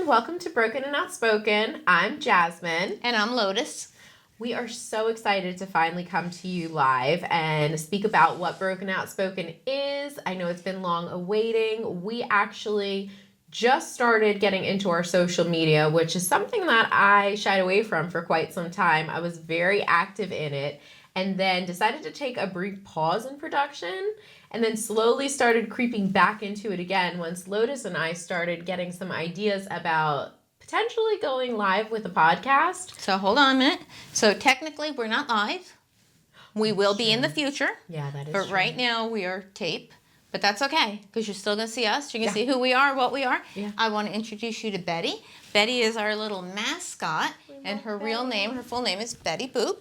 welcome to Broken and Outspoken. I'm Jasmine. And I'm Lotus. We are so excited to finally come to you live and speak about what Broken Outspoken is. I know it's been long awaiting. We actually just started getting into our social media, which is something that I shied away from for quite some time. I was very active in it and then decided to take a brief pause in production and then slowly started creeping back into it again once Lotus and I started getting some ideas about potentially going live with a podcast. So hold on a minute. So technically we're not live. We will be in the future. Yeah, that is But true. right now we are tape. But that's okay because you're still going to see us. You're going to see who we are, what we are. Yeah. I want to introduce you to Betty. Betty is our little mascot. And her real name, her full name is Betty Boop.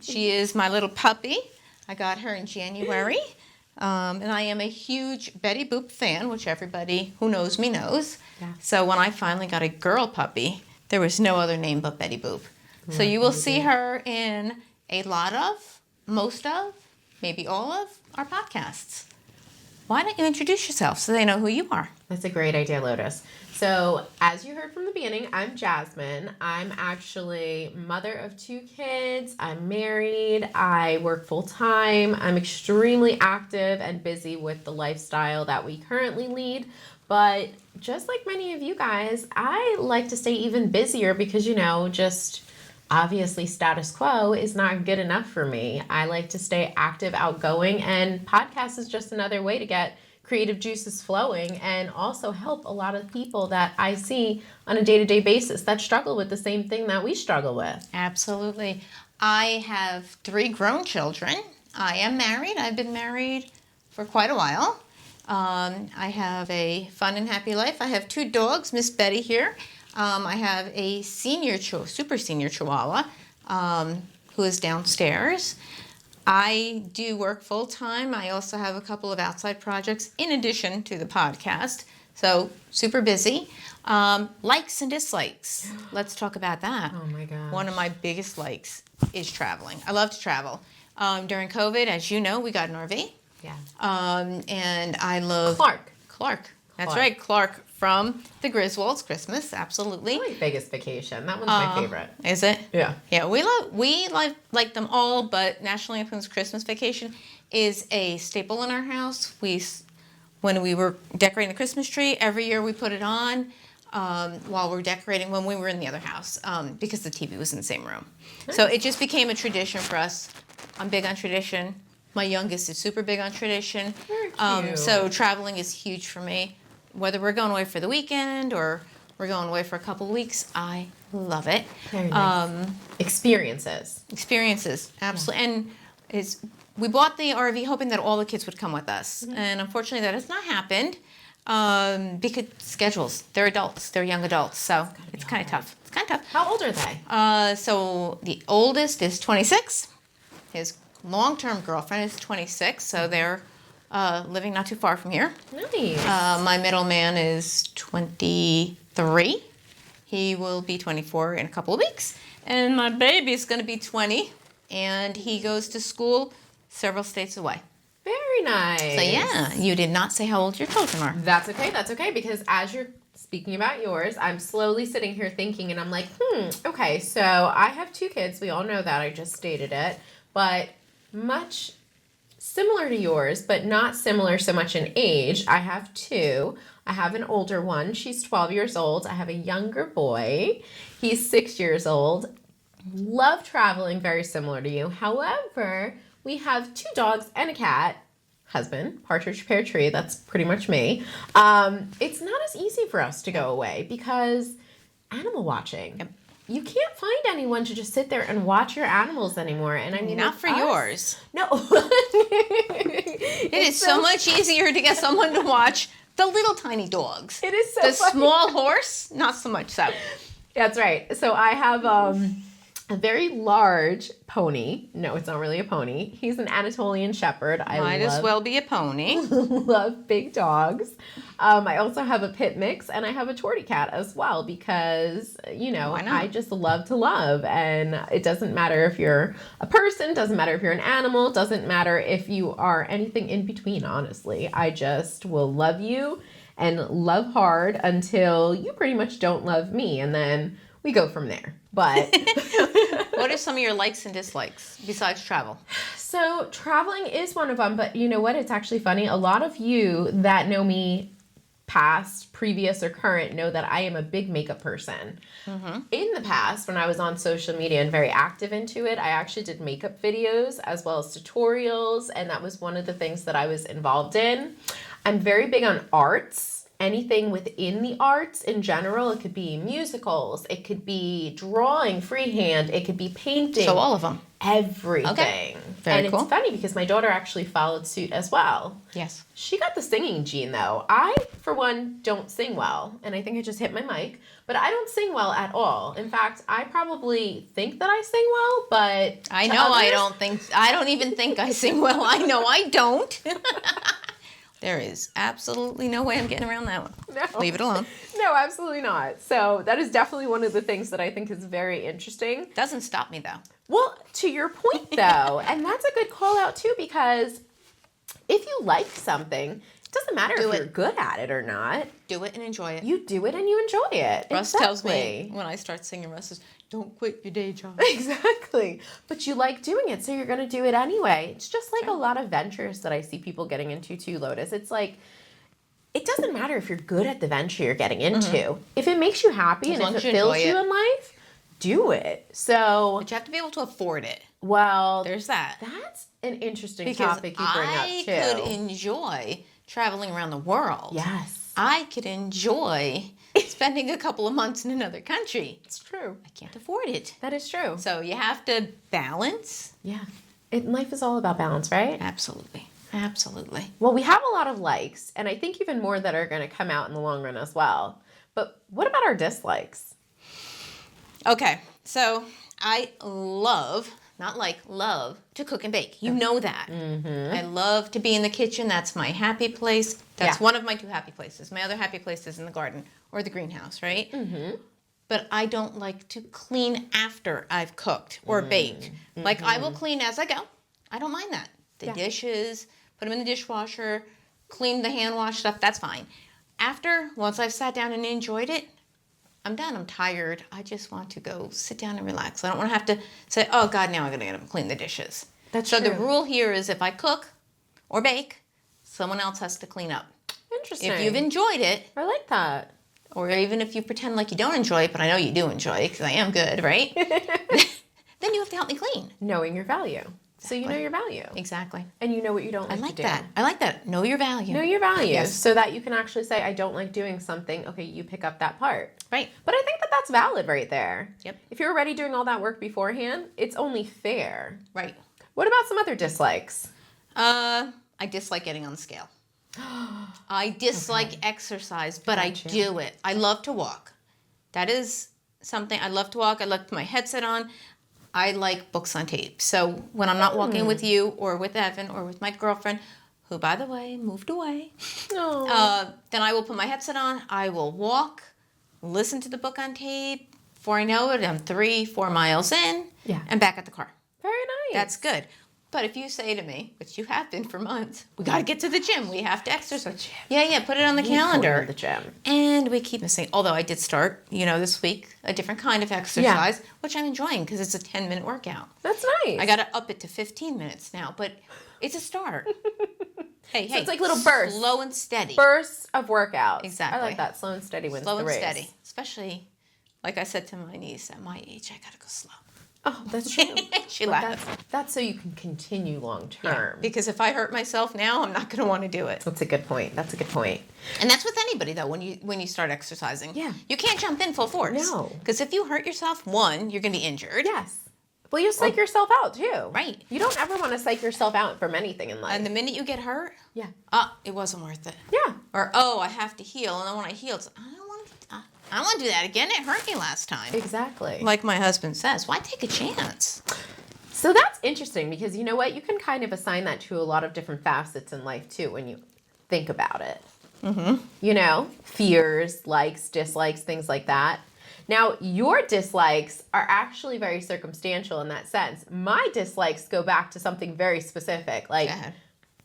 She is my little puppy. I got her in January. And I am a huge Betty Boop fan, which everybody who knows me knows. Yeah. So when I finally got a girl puppy, there was no other name but Betty Boop. So you will see her in a lot of, most of, maybe all of our podcasts. Why don't you introduce yourself so they know who you are? That's a great idea, Lotus. So, as you heard from the beginning, I'm Jasmine. I'm actually mother of 2 kids. I'm married. I work full-time. I'm extremely active and busy with the lifestyle that we currently lead. But just like many of you guys, I like to stay even busier because, just obviously status quo is not good enough for me. I like to stay active, outgoing, and podcast is just another way to get creative juices flowing and also help a lot of people that I see on a day-to-day basis that struggle with the same thing that we struggle with. Absolutely. I have 3 grown children. I am married. I've been married for quite a while. I have a fun and happy life. I have 2 dogs, Miss Betty here. I have a super senior Chihuahua who is downstairs. I do work full time. I also have a couple of outside projects in addition to the podcast. So super busy. Likes and dislikes. Let's talk about that. Oh my gosh. One of my biggest likes is traveling. I love to travel. During COVID, as you know, we got an RV. Yeah. And I love Clark. That's right, Clark from the Griswolds. Christmas, absolutely. My biggest vacation. That one's my favorite. Is it? Yeah. Yeah, we like them all, but National Lampoon's Christmas Vacation is a staple in our house. When we were decorating the Christmas tree, every year we put it on while we're decorating when we were in the other house because the TV was in the same room. Nice. So it just became a tradition for us. I'm big on tradition. My youngest is super big on tradition. Very cute. So traveling is huge for me. Whether we're going away for the weekend or we're going away for a couple of weeks, I love it. Very nice. Experiences, absolutely. Yeah. And we bought the RV hoping that all the kids would come with us. Mm-hmm. And unfortunately that has not happened because schedules. They're adults. They're young adults. So it's kind of tough. How old are they? So the oldest is 26. His long-term girlfriend is 26. So they're living not too far from here. Nice. My middle man is 23. He will be 24 in a couple of weeks. And my baby's going to be 20. And he goes to school several states away. Very nice. So yeah, you did not say how old your children are. That's okay, because as you're speaking about yours, I'm slowly sitting here thinking, and I'm like, okay, so I have 2 kids. We all know that. I just stated it. But much similar to yours, but not similar so much in age. I have 2. I have an older one. She's 12 years old. I have a younger boy. He's 6 years old. Love traveling, very similar to you. However, we have 2 dogs and a cat. Husband, partridge, pear tree, that's pretty much me. It's not as easy for us to go away because animal watching. Yep. You can't find anyone to just sit there and watch your animals anymore. And I mean, not for yours. No. It is so much easier to get someone to watch the little tiny dogs. It is so The funny. small horse, not so much so. That's right. So I have a very large pony. No, it's not really a pony. He's an Anatolian Shepherd. Might as well be a pony. Love big dogs. I also have a pit mix, and I have a tortie cat as well because, I just love to love. And it doesn't matter if you're a person, doesn't matter if you're an animal, doesn't matter if you are anything in between, honestly. I just will love you and love hard until you pretty much don't love me. And then we go from there. But What are some of your likes and dislikes besides travel? so traveling is one of them. But you know what? It's actually funny. A lot of you that know me past, previous, or current know that I am a big makeup person. In the past, when I was on social media and very active into it, I actually did makeup videos as well as tutorials, and that was one of the things that I was involved in. I'm very big on arts. Anything within the arts in general. It could be musicals, it could be drawing freehand, it could be painting. So all of them. Everything. Okay. Very and cool. It's funny because my daughter actually followed suit as well. Yes. She got the singing gene though. I, for one, don't sing well. And I think I just hit my mic. But I don't sing well at all. In fact, I probably think that I sing well, but I know I don't even think I sing well. I know I don't. There is absolutely no way I'm getting around that one. No. Leave it alone. No, absolutely not. So that is definitely one of the things that I think is very interesting. Doesn't stop me though. Well, to your point though, and that's a good call out too, because if you like something, it doesn't matter if you're good at it or not. Do it and enjoy it. You do it and you enjoy it. Russ tells me when I start singing, Russ says, don't quit your day job. Exactly. But you like doing it, so you're going to do it anyway. It's just like a lot of ventures that I see people getting into too, Lotus. It's like, it doesn't matter if you're good at the venture you're getting into. If it makes you happy and if it fills you in life, do it. So, But you have to be able to afford it. well, There's that. that's an interesting Because topic you bring up too. I could enjoy traveling around the world. Yes. I could enjoy spending a couple of months in another country. It's true. I can't afford it. That is true. So you have to balance. Yeah. Life is all about balance, right? Absolutely. Absolutely. Well, we have a lot of likes, and I think even more that are going to come out in the long run as well. But what about our dislikes? Okay. So I love to cook and bake. You know that. I love to be in the kitchen. That's my happy place. That's one of my two happy places. My other happy place is in the garden or the greenhouse, right? But I don't like to clean after I've cooked or baked. Like I will clean as I go. I don't mind that. The dishes, put them in the dishwasher, clean the hand wash stuff, that's fine. Once I've sat down and enjoyed it, I'm done. I'm tired. I just want to go sit down and relax. I don't want to have to say, oh, God, now I'm going to get up and clean the dishes. That's so true. the rule here is if I cook or bake, someone else has to clean up. Interesting. If you've enjoyed it, I like that. or even if you pretend like you don't enjoy it, but I know you do enjoy it because I am good, right? Then you have to help me clean. Knowing your value. So you know your value. Exactly. And you know what you don't like I like to do. that. I like that. Know your value. Know your value. Yes. So that you can actually say, I don't like doing something. Okay, you pick up that part. Right. But I think that that's valid right there. Yep. If you're already doing all that work beforehand, it's only fair. Right. What about some other dislikes? I dislike getting on the scale. I dislike exercise, but I do it. I love to walk. That is something I love to walk. I like to put my headset on. I like books on tape. So when I'm not walking with you or with Evan or with my girlfriend, who, by the way, moved away, then I will put my headset on. I will walk, listen to the book on tape. Before I know it, I'm 3-4 miles in and back at the car. Very nice. That's good. But if you say to me, which you have been for months, we got to get to the gym. We have to exercise. Yeah, put it on the calendar. The gym. And we keep missing. Although I did start, this week, a different kind of exercise, which I'm enjoying because it's a 10-minute workout. That's nice. I got to up it to 15 minutes now, but it's a start. Hey, it's like little bursts. Slow and steady. Bursts of workouts. Exactly. I like that. Slow and steady wins Slow the and race. steady. Especially, like I said to my niece, at my age, I got to go slow. Oh, that's true. She laughed. That's so you can continue long term. Because if I hurt myself now, I'm not going to want to do it. That's a good point. And that's with anybody though. When you start exercising, you can't jump in full force. No, because if you hurt yourself, one, you're going to be injured. Yes. Well, you psych yourself out too. Right. You don't ever want to psych yourself out from anything in life. And the minute you get hurt, it wasn't worth it. Yeah. Or I have to heal, and then when I heal, it's I don't want to do that again. It hurt me last time. Exactly. Like my husband says, why take a chance? So that's interesting because you know what? You can kind of assign that to a lot of different facets in life too when you think about it. Mm-hmm. Fears, likes, dislikes, things like that. Now, your dislikes are actually very circumstantial in that sense. My dislikes go back to something very specific. Like,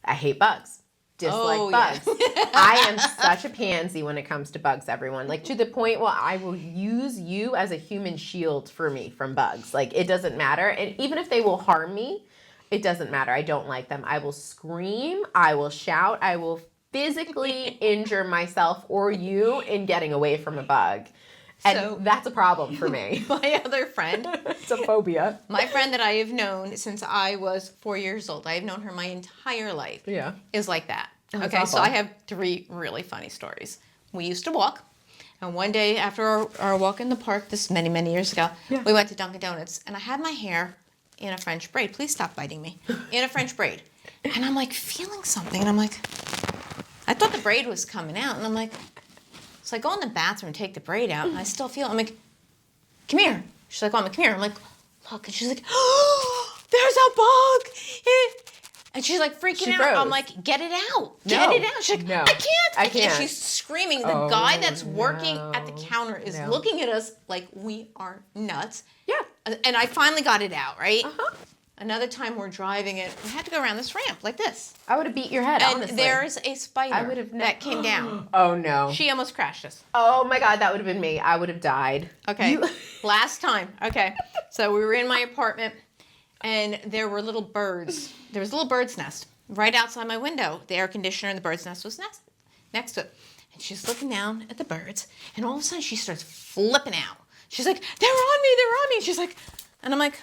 I hate bugs. dislike Oh, bugs. yeah. I am such a pansy when it comes to bugs, everyone. Like, to the point where I will use you as a human shield for me from bugs. Like, it doesn't matter. And even if they will harm me, it doesn't matter. I don't like them. I will scream. I will shout. I will physically injure myself or you in getting away from a bug. And So- that's a problem for me. My other friend, It's a phobia. my friend that I have known since I was 4 years old, I have known her my entire life, Yeah. is like that. Oh, that's Okay, so awful. I have 3 really funny stories. We used to walk, and one day after our walk in the park, this many, many years ago, Yeah. we went to Dunkin' Donuts, and I had my hair in a French braid. Please stop biting me. In a French braid. And I'm like feeling something, and I'm like, I thought the braid was coming out, and I'm like, so I go in the bathroom and take the braid out, and I still feel it. I'm like, come here. She's like, oh, come here. I'm like, look. And she's like, oh, there's a bug. And she's like freaking She out. froze. I'm like, get it out. No. Get it out. She's like, No. I can't. I can't. And she's screaming. The Oh, guy that's working at the no. counter is No. looking at us like we are nuts. Yeah. And I finally got it out, right? Uh-huh. Another time we're driving it, we had to go around this ramp like this. I would have beat your head, And honestly. there's a spider I would have that came down. Oh, no. She almost crashed us. Oh, my God. That would have been me. I would have died. Okay. You- Last time. Okay. So we were in my apartment and there were little birds. There was a little bird's nest right outside my window. The air conditioner and the bird's nest was next to it. And she's looking down at the birds and all of a sudden she starts flipping out. She's like, they're on me, they're on me. She's like, and I'm like,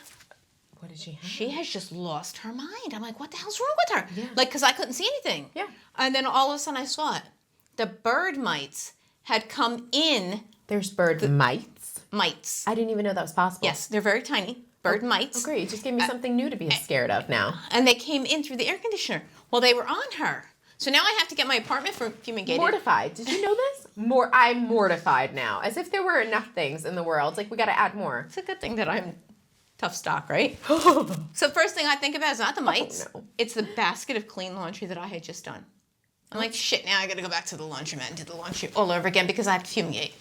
What did she have? she has just lost her mind. I'm like, what the hell's wrong with her? Yeah. Like, because I couldn't see anything. Yeah. And then all of a sudden I saw it. The bird mites had come in, There's bird mites. mites. I didn't even know that was possible. Yes, they're very tiny. Bird mites. Oh, great. You just gave me something new to be scared of now. And they came in through the air conditioner. Well, they were on her. So now I have to get my apartment fumigated. Mortified. Did you know this? I'm mortified now. As if there were enough things in the world. Like, we got to add more. It's a good thing that I'm tough stock, right? So first thing I think about is not the mites. no. It's the basket of clean laundry that I had just done. I'm like, shit, now I got to go back to the laundromat and do the laundry all over again because I have to fumigate.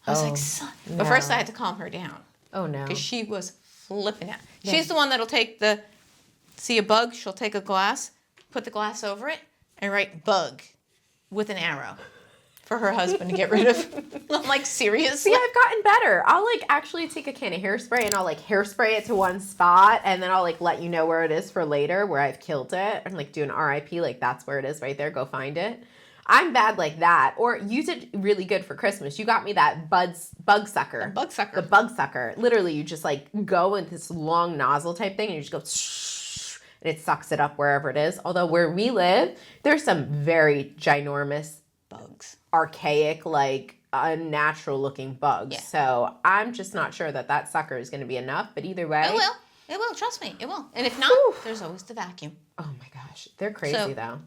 I was Oh, like, son. But first no. I had to calm her down Oh, no. because she was flipping out. Yeah. She's the one that'll see a bug, she'll take a glass, put the glass over it, and write bug with an arrow for her husband to get rid of. I'm like, seriously? See, I've gotten better. I'll, like, actually take a can of hairspray and I'll, like, hairspray it to one spot and then I'll, like, let you know where it is for later, where I've killed it. And, like, do an RIP, like, that's where it is right there. Go find it. I'm bad like that. Or use it really good for Christmas. You got me that bug sucker. Bug sucker. The bug sucker. Literally, you just, like, go with this long nozzle type thing and you just go and it sucks it up wherever it is. Although where we live, there's some very ginormous, Bugs. archaic, like, unnatural looking bugs. Yeah. So I'm just not sure that sucker is going to be enough. But either way. It will. It will. Trust me. It will. And if not, Whew. there's always the vacuum. Oh my gosh. They're crazy So- though.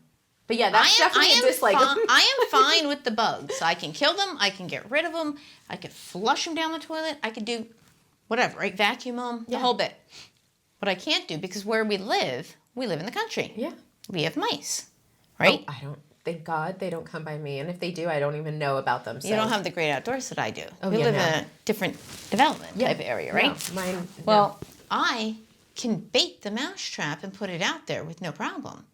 But yeah, that's definitely a dislike. I am fine with the bugs. I can kill them. I can get rid of them. I could flush them down the toilet. I could do whatever, right? Vacuum them, the Yeah. whole bit. What I can't do, because where we live in the country. Yeah. We have mice, right? Oh, I don't. Thank God they don't come by me. And if they do, I don't even know about them. So. You don't have the great outdoors that I do. Oh, we yeah, live no. in a different development type of area, right? No, mine. Well, I can bait the mouse trap and put it out there with no problem.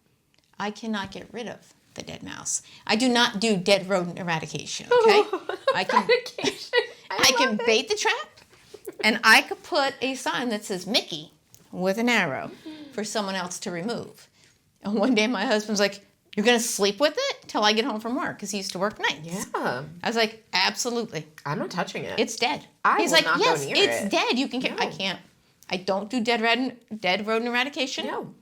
I cannot get rid of the dead mouse. I do not do dead rodent eradication, okay? I can I can bait the trap and I could put a sign that says Mickey with an arrow for someone else to remove. And one day my husband's like, "You're going to sleep with it till I get home from work," because he used to work nights. Yeah. I was like, "Absolutely. I'm not touching it. It's dead." I He's will like, not go "Yes, near it's it." dead. You can I No. can't. I don't do dead rodent eradication. No.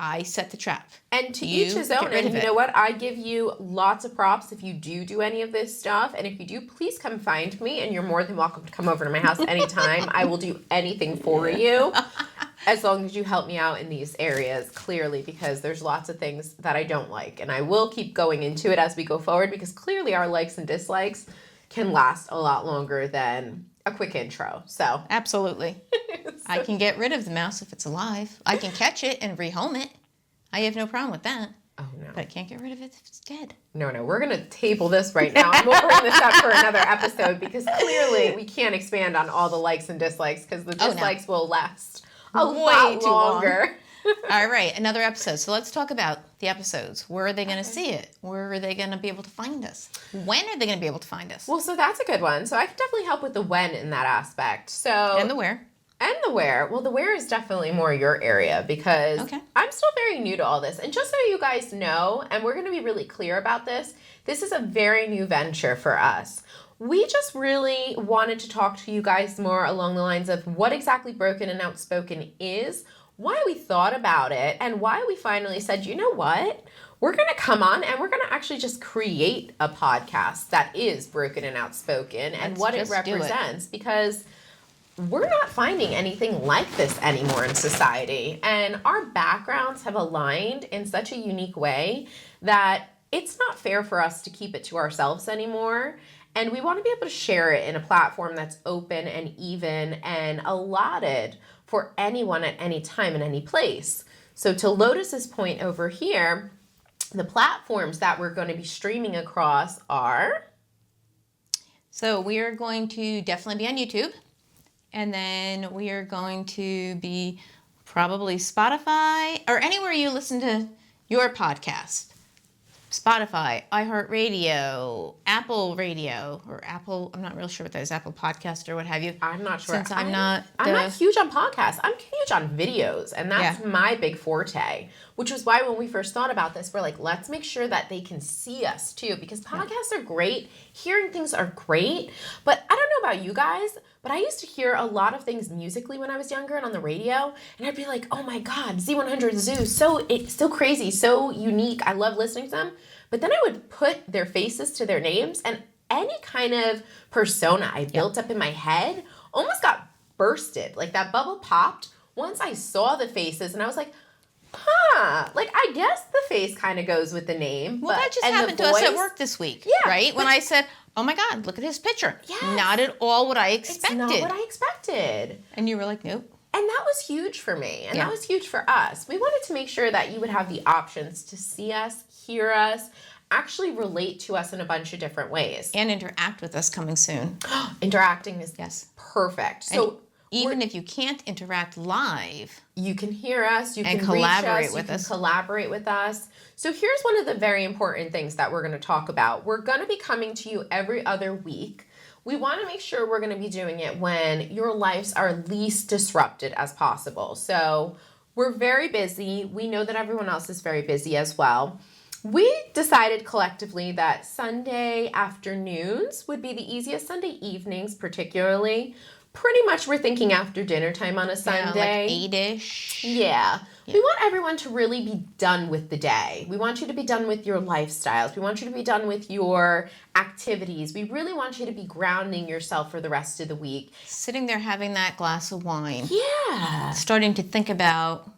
I set the trap. And to You each his get own. rid And of you it. know what? I give you lots of props if you do any of this stuff. And if you do, please come find me. And you're more than welcome to come over to my house anytime. I will do anything for you. As long as you help me out in these areas, clearly, because there's lots of things that I don't like. And I will keep going into it as we go forward, because clearly our likes and dislikes can last a lot longer than a quick intro. So, Absolutely. I can get rid of the mouse if it's alive. I can catch it and rehome it. I have no problem with that. oh no. But I can't get rid of it if it's dead. No, we're going to table this right now. And we'll bring this up for another episode, because clearly we can't expand on all the likes and dislikes, because the Oh, no. dislikes will last a Way lot too long. longer. All right, another episode. So let's talk about the episodes. Where are they going to see it? Where are they going to be able to find us? When are they going to be able to find us? Well, so that's a good one. So I can definitely help with the when in that aspect. So And the where. And the where. Well, the where is definitely more your area because I'm still very new to all this. And just so you guys know, and we're going to be really clear about this, this is a very new venture for us. We just really wanted to talk to you guys more along the lines of what exactly Broken and Outspoken is, why we thought about it, and why we finally said, you know what? We're going to come on and we're going to actually just create a podcast that is Broken and Outspoken and what it represents because we're not finding anything like this anymore in society. And our backgrounds have aligned in such a unique way that it's not fair for us to keep it to ourselves anymore. And we want to be able to share it in a platform that's open and even and allotted for anyone at any time in any place. So to Lotus's point over here, the platforms that we're going to be streaming across are... So we are going to definitely be on YouTube. And then we are going to be probably Spotify or anywhere you listen to your podcast. Spotify, iHeartRadio, Apple Radio, or Apple, I'm not real sure what that is, Apple Podcast or what have you. I'm not sure. Since I'm not huge on podcasts. I'm huge on videos, and that's my big forte, which was why when we first thought about this, we're like, let's make sure that they can see us too, because podcasts are great, hearing things are great, but I don't know about you guys, but I used to hear a lot of things musically when I was younger and on the radio, and I'd be like, oh my God, Z100 Zoo, so crazy, so unique. I love listening to them. But then I would put their faces to their names, and any kind of persona I built up in my head almost got bursted. Like that bubble popped once I saw the faces, and I was like, like I guess the face kind of goes with the name. Well, that just happened to us at work this week, right? When I said, oh my God, look at his picture. Yes. Not at all what I expected. It's not what I expected. And you were like, nope. And that was huge for me. And that was huge for us. We wanted to make sure that you would have the options to see us, hear us, actually relate to us in a bunch of different ways. And interact with us coming soon. Interacting is perfect. So even if you can't interact live, you can hear us, you can collaborate with us. Collaborate with us. So here's one of the very important things that we're going to talk about. We're going to be coming to you every other week. We want to make sure we're going to be doing it when your lives are least disrupted as possible. So we're very busy. We know that everyone else is very busy as well. We decided collectively that Sunday afternoons would be the easiest, Sunday evenings particularly. Pretty much we're thinking after dinner time on a Sunday. Like 8-ish. Yeah. We want everyone to really be done with the day. We want you to be done with your lifestyles. We want you to be done with your activities. We really want you to be grounding yourself for the rest of the week. Sitting there having that glass of wine. Yeah. Starting to think about,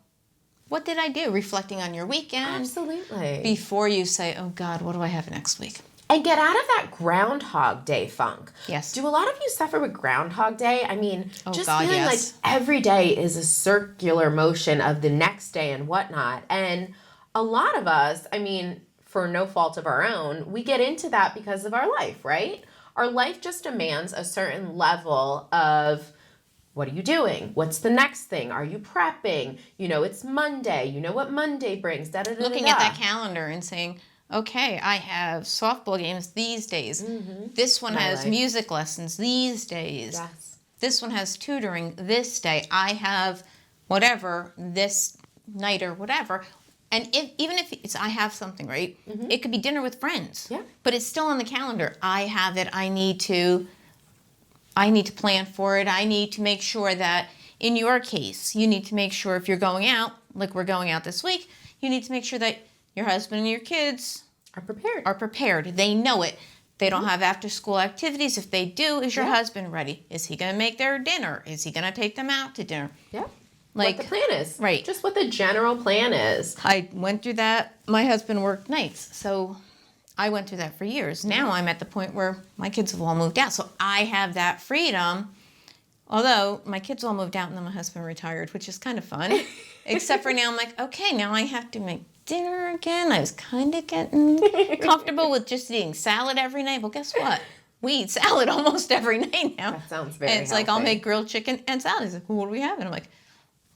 what did I do? Reflecting on your weekend. Absolutely. Before you say, oh God, what do I have next week? And get out of that Groundhog Day funk. Yes. Do a lot of you suffer with Groundhog Day? I mean, feeling yes. like every day is a circular motion of the next day and whatnot. And a lot of us, I mean, for no fault of our own, we get into that because of our life, right? Our life just demands a certain level of, what are you doing? What's the next thing? Are you prepping? You know, it's Monday. You know what Monday brings. Looking at that calendar and saying, okay, I have softball games these days. Mm-hmm. This one has music lessons these days. Yes. This one has tutoring this day. I have whatever this night or whatever. And even if I have something, right? Mm-hmm. It could be dinner with friends. Yeah. But it's still on the calendar. I have it. I need to plan for it. I need to make sure that, in your case, you need to make sure if you're going out, like we're going out this week, you need to make sure that your husband and your kids are prepared. They know it. They don't have after-school activities. If they do, is your husband ready? Is he going to make their dinner? Is he going to take them out to dinner? Yeah. Like what the plan is. Right. Just what the general plan is. I went through that. My husband worked nights, so I went through that for years. Now I'm at the point where my kids have all moved out, so I have that freedom. Although my kids all moved out and then my husband retired, which is kind of fun. Except for now, I'm like, okay, now I have to make dinner again. I was kind of getting comfortable with just eating salad every night. Well, guess what? We eat salad almost every night now. That sounds very And it's healthy. like, I'll make grilled chicken and salad. He's like, well, what do we have? And I'm like,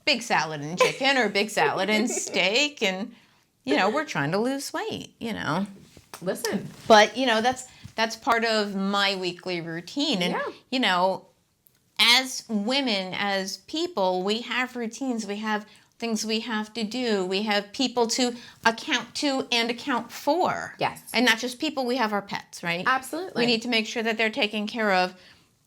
big salad and chicken or big salad and steak, and we're trying to lose weight. Listen, but that's part of my weekly routine, and as women, as people, we have routines. We have things we have to do. We have people to account to and account for. Yes. And not just people, we have our pets, right? Absolutely. We need to make sure that they're taken care of.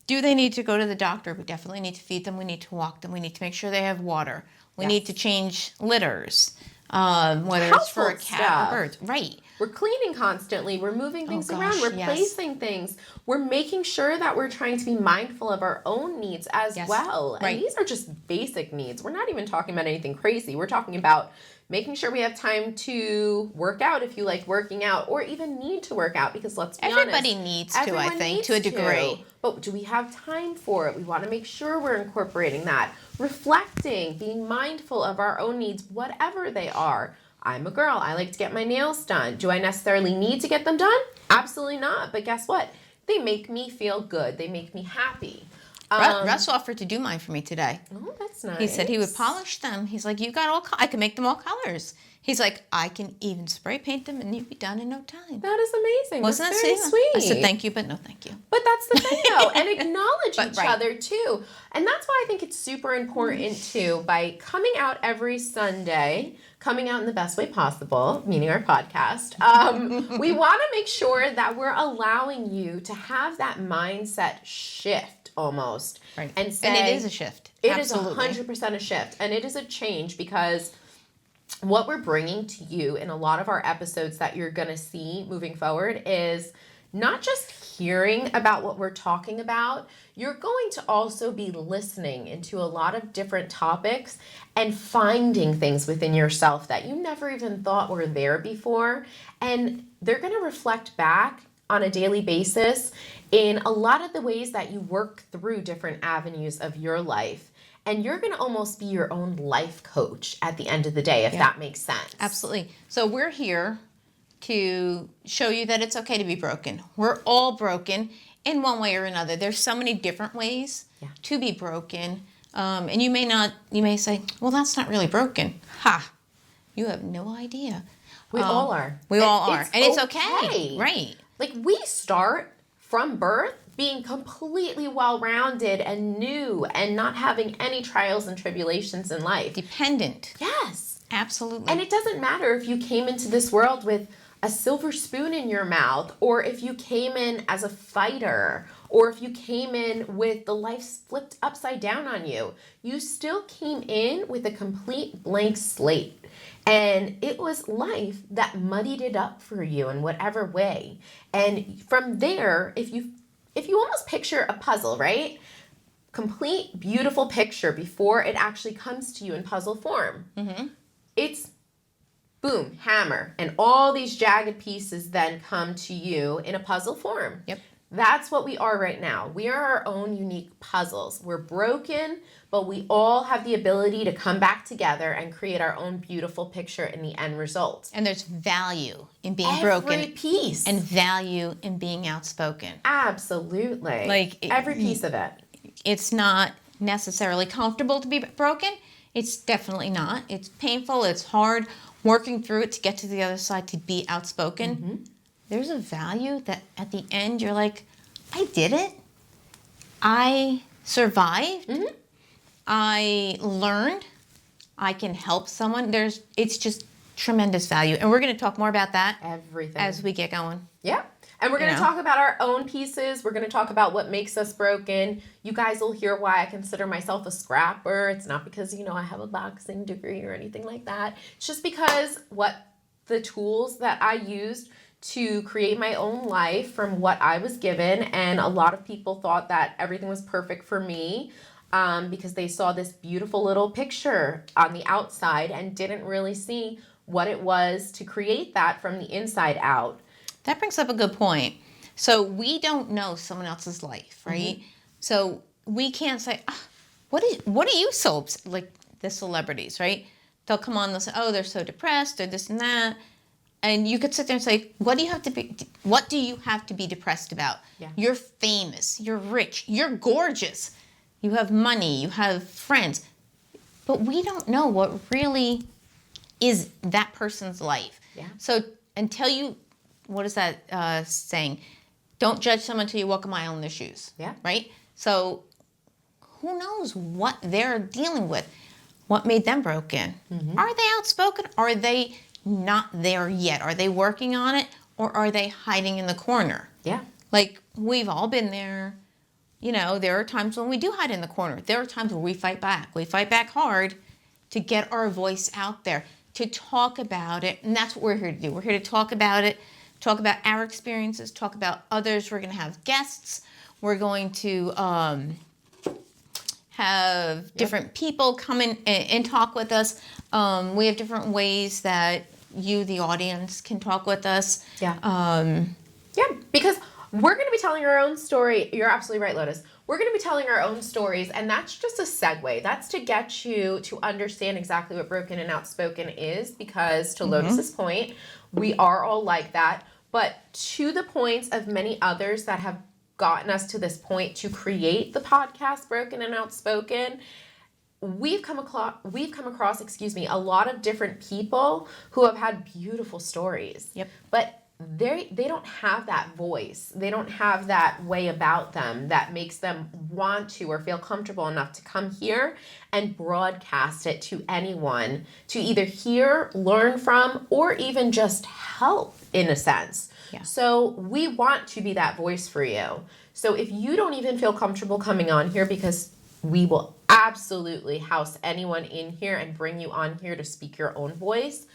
Do they need to go to the doctor? We definitely need to feed them. We need to walk them. We need to make sure they have water. We need to change litters, whether it's for a cat or birds. Right. We're cleaning constantly. We're moving things around. We're placing things. We're making sure that we're trying to be mindful of our own needs as well. And these are just basic needs. We're not even talking about anything crazy. We're talking about making sure we have time to work out if you like working out, or even need to work out, because let's be honest. Everybody needs to, I think, to a degree. But do we have time for it? We want to make sure we're incorporating that. Reflecting, being mindful of our own needs, whatever they are. I'm a girl. I like to get my nails done. Do I necessarily need to get them done? Absolutely not. But guess what? They make me feel good. They make me happy. Russ offered to do mine for me today. Oh, that's nice. He said he would polish them. He's like, you got all, I can make them all colors. He's like, I can even spray paint them and you'd be done in no time. That is amazing. Wasn't that's that very sweet? I said, thank you, but no thank you. But that's the thing, though, and acknowledge each other, too. And that's why I think it's super important, too, by coming out every Sunday, coming out in the best way possible, meaning our podcast, we want to make sure that we're allowing you to have that mindset shift, almost. Right. And say, and it is a shift. It is 100% a shift, and it is a change, because what we're bringing to you in a lot of our episodes that you're going to see moving forward is not just hearing about what we're talking about, you're going to also be listening into a lot of different topics and finding things within yourself that you never even thought were there before. And they're going to reflect back on a daily basis in a lot of the ways that you work through different avenues of your life. And you're going to almost be your own life coach at the end of the day, if that makes sense. Absolutely. So we're here to show you that it's okay to be broken. We're all broken in one way or another. There's so many different ways to be broken. And you may say, well, that's not really broken. Ha! You have no idea. We all are. We all are. And it's okay. Right. Like, we start from birth being completely well-rounded and new and not having any trials and tribulations in life. Dependent. Yes. Absolutely. And it doesn't matter if you came into this world with a silver spoon in your mouth, or if you came in as a fighter, or if you came in with the life flipped upside down on you. You still came in with a complete blank slate. And it was life that muddied it up for you in whatever way. And from there, if you almost picture a puzzle, right? Complete, beautiful picture before it actually comes to you in puzzle form. Mm-hmm. It's boom, hammer. And all these jagged pieces then come to you in a puzzle form. Yep. That's what we are right now. We are our own unique puzzles. We're broken, but we all have the ability to come back together and create our own beautiful picture in the end result. And there's value in being broken. Every piece. And value in being outspoken. Absolutely. Like every piece of it. It's not necessarily comfortable to be broken. It's definitely not. It's painful. It's hard working through it to get to the other side, to be outspoken. Mm-hmm. There's a value that at the end you're like, I did it. I survived. Mm-hmm. I learned. I can help someone. It's just tremendous value. And we're going to talk more about that as we get going. Yeah. And we're going to talk about our own pieces. We're going to talk about what makes us broken. You guys will hear why I consider myself a scrapper. It's not because, I have a boxing degree or anything like that. It's just because the tools that I used to create my own life from what I was given. And a lot of people thought that everything was perfect for me because they saw this beautiful little picture on the outside and didn't really see what it was to create that from the inside out. That brings up a good point. So we don't know someone else's life, right? Mm-hmm. So we can't say, what are you so like the celebrities, right? They'll come on, they'll say, oh, they're so depressed, or this and that. And you could sit there and say, what do you have to be depressed about? Yeah. You're famous, you're rich, you're gorgeous. You have money, you have friends. but we don't know what really is that person's life. Yeah. So until you, what is that saying? Don't judge someone until you walk a mile in their shoes. Yeah. Right? So who knows what they're dealing with? What made them broken? Mm-hmm. Are they outspoken? Are they not there yet? Are they working on it? Or are they hiding in the corner? Yeah. Like, we've all been there. You know, there are times when we do hide in the corner. There are times where we fight back. We fight back hard to get our voice out there, to talk about it. And that's what we're here to do. We're here to talk about it, talk about our experiences, talk about others. We're going to have guests. We're going to have different people come in and talk with us. We have different ways that you, the audience, can talk with us. Yeah. Yeah, because we're going to be telling our own story. You're absolutely right, Lotus. We're going to be telling our own stories, and that's just a segue. That's to get you to understand exactly what broken and outspoken is, because to Lotus's point, we are all like that. But to the points of many others that have gotten us to this point to create the podcast Broken and Outspoken, we've come across, a lot of different people who have had beautiful stories. Yep. But they don't have that voice. They don't have that way about them that makes them want to or feel comfortable enough to come here and broadcast it to anyone to either hear, learn from, or even just help in a sense. Yeah. So we want to be that voice for you. So if you don't even feel comfortable coming on here, because we will absolutely house anyone in here and bring you on here to speak your own voice,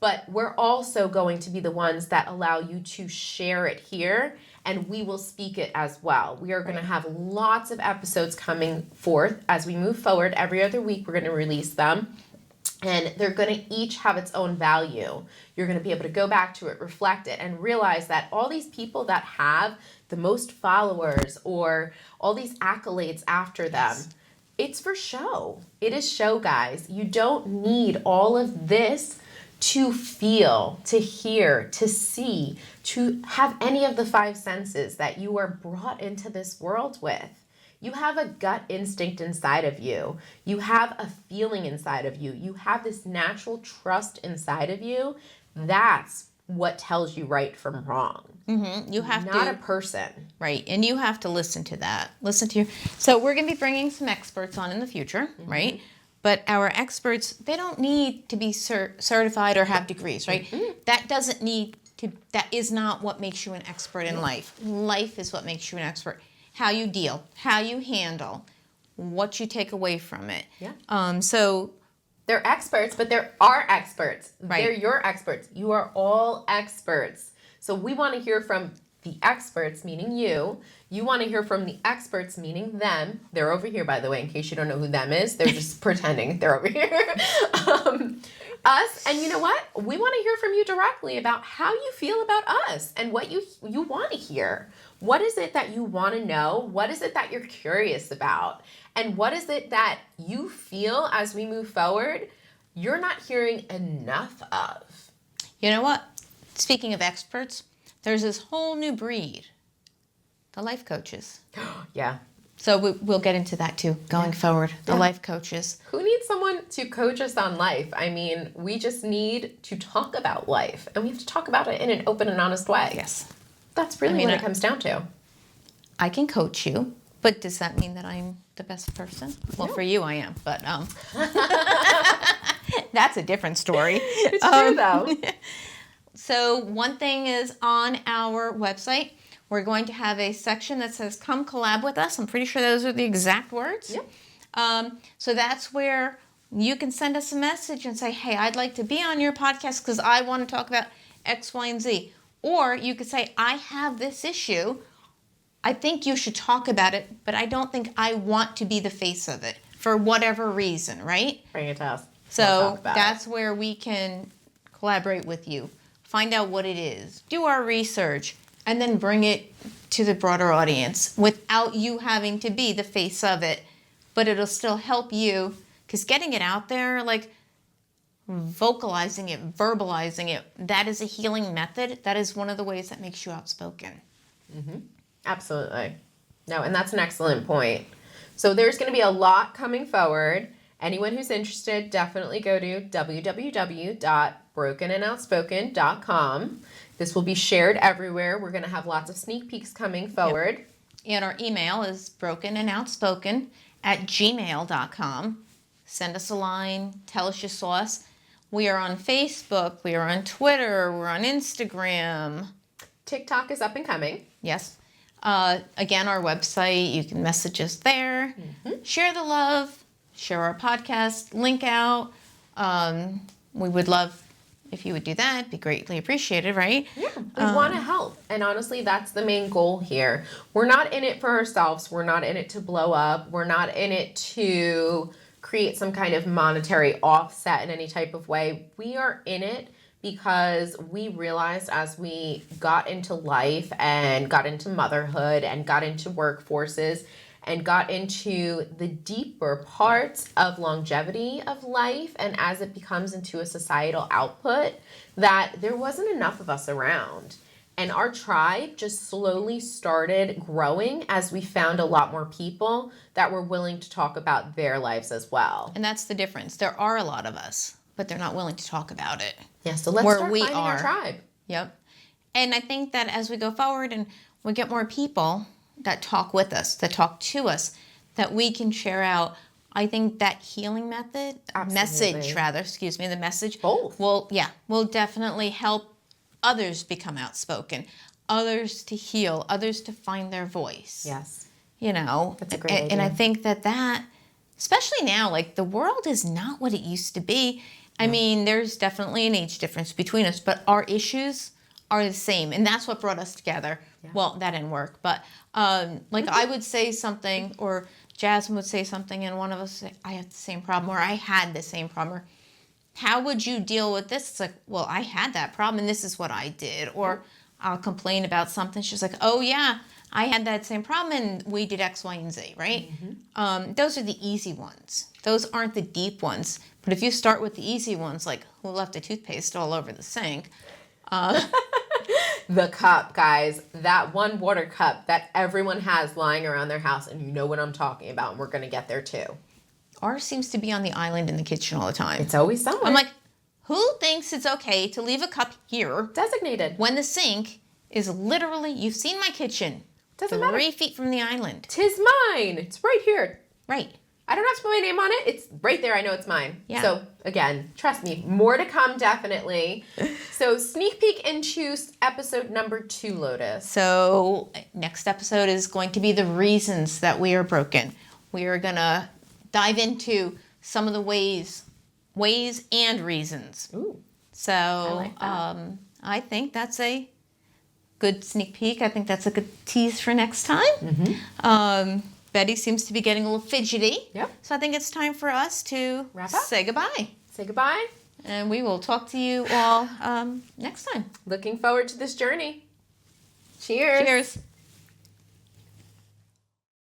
but we're also going to be the ones that allow you to share it here, and we will speak it as well. We are going to have lots of episodes coming forth as we move forward. Every other week, we're going to release them, and they're going to each have its own value. You're going to be able to go back to it, reflect it, and realize that all these people that have the most followers or all these accolades after them, it's for show. It is show, guys. You don't need all of this to feel, to hear, to see, to have any of the five senses that you are brought into this world with. You have a gut instinct inside of you. You have a feeling inside of you. You have this natural trust inside of you. That's what tells you right from wrong. Mm-hmm. You have not a person. Right. And you have to listen to that. So we're going to be bringing some experts on in the future, right? But our experts, they don't need to be certified or have degrees, right? That is not what makes you an expert in life. Life is what makes you an expert. How you deal, how you handle, what you take away from it. Yeah. So they're experts, but there are experts. Right. They're your experts. You are all experts. So we want to hear from the experts, meaning you. You want to hear from the experts, meaning them. They're over here, by the way, in case you don't know who them is. They're just pretending they're over here. Us. And you know what? We want to hear from you directly about how you feel about us and what you want to hear. What is it that you want to know? What is it that you're curious about? And what is it that you feel as we move forward you're not hearing enough of? You know what? Speaking of experts, there's this whole new breed, the life coaches. Yeah. So we'll get into that too, going forward, the life coaches. Who needs someone to coach us on life? I mean, we just need to talk about life, and we have to talk about it in an open and honest way. Yes. That's really what it comes down to. I can coach you, but does that mean that I'm the best person? Well, for you I am, but that's a different story. It's true, though. So one thing is on our website, we're going to have a section that says, come collab with us. I'm pretty sure those are the exact words. Yep. So that's where you can send us a message and say, hey, I'd like to be on your podcast because I want to talk about X, Y, and Z. Or you could say, I have this issue. I think you should talk about it, but I don't think I want to be the face of it for whatever reason, right? Bring it to us. So that's where we can collaborate with you, find out what it is, do our research, and then bring it to the broader audience without you having to be the face of it. But it'll still help you, because getting it out there, like vocalizing it, verbalizing it, that is a healing method. That is one of the ways that makes you outspoken. Mm-hmm. Absolutely. No, and that's an excellent point. So there's going to be a lot coming forward, anyone who's interested, definitely go to www.brokenandoutspoken.com. This will be shared everywhere. We're going to have lots of sneak peeks coming forward. Yep. And our email is brokenandoutspoken@gmail.com. Send us a line. Tell us your sauce. We are on Facebook. We are on Twitter. We're on Instagram. TikTok is up and coming. Yes. Again, our website. You can message us there. Mm-hmm. Share the love. Share our podcast. Link out. We would love if you would do that. It'd be greatly appreciated, right? Yeah, we want to help. And honestly, that's the main goal here. We're not in it for ourselves. We're not in it to blow up. We're not in it to create some kind of monetary offset in any type of way. We are in it because we realized as we got into life and got into motherhood and got into workforces and got into the deeper parts of longevity of life, and as it becomes into a societal output, that there wasn't enough of us around. And our tribe just slowly started growing as we found a lot more people that were willing to talk about their lives as well. And that's the difference. There are a lot of us, but they're not willing to talk about it. Yeah, so let's start finding our tribe. Yep. And I think that as we go forward and we get more people that talk with us, that talk to us, that we can share out, I think that healing the message both will definitely help others become outspoken, others to heal, others to find their voice. Yes. That's a great idea. And I think that, especially now, like the world is not what it used to be. I mean, there's definitely an age difference between us, but our issues are the same. And that's what brought us together. Yeah. Well, that didn't work, but I would say something, or Jasmine would say something, and one of us say, I have the same problem, or I had the same problem, or how would you deal with this? It's like, well, I had that problem, and this is what I did. Or I'll complain about something. She's like, oh, yeah, I had that same problem, and we did X, Y, and Z, right? Mm-hmm. Those are the easy ones. Those aren't the deep ones. But if you start with the easy ones, like who left the toothpaste all over the sink? The cup, guys, that one water cup that everyone has lying around their house, and you know what I'm talking about, and we're going to get there too. Ours seems to be on the island in the kitchen all the time. It's always somewhere. I'm like, who thinks it's okay to leave a cup here? Designated. When the sink is literally, you've seen my kitchen, Doesn't matter. 3 feet from the island. 'Tis mine. It's right here. Right. I don't have to put my name on it. It's right there. I know it's mine. Yeah. So, again, trust me, more to come, definitely. So, sneak peek into episode number 2, Lotus. So, next episode is going to be the reasons that we are broken. We are going to dive into some of the ways and reasons. Ooh. So, I like that. I think that's a good sneak peek. I think that's a good tease for next time. Mm-hmm. Betty seems to be getting a little fidgety. Yep. So I think it's time for us to wrap up. Say goodbye. Say goodbye. And we will talk to you all next time. Looking forward to this journey. Cheers. Cheers.